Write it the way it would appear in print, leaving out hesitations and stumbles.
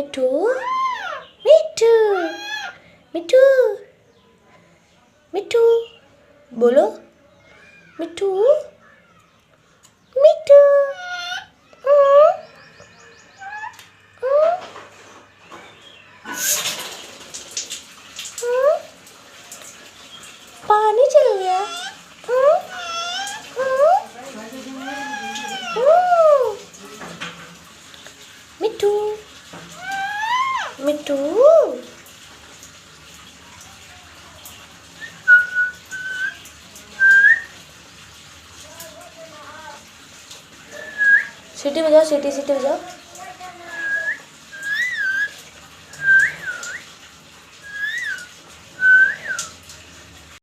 मिट्टू मिट्टू मिट्टू मिट्टू बोलो मिट्टू मिट्टू पानी चल गया। मिट्टू मिट्टू सीटी बजाओ, सीटी सीटी बजाओ।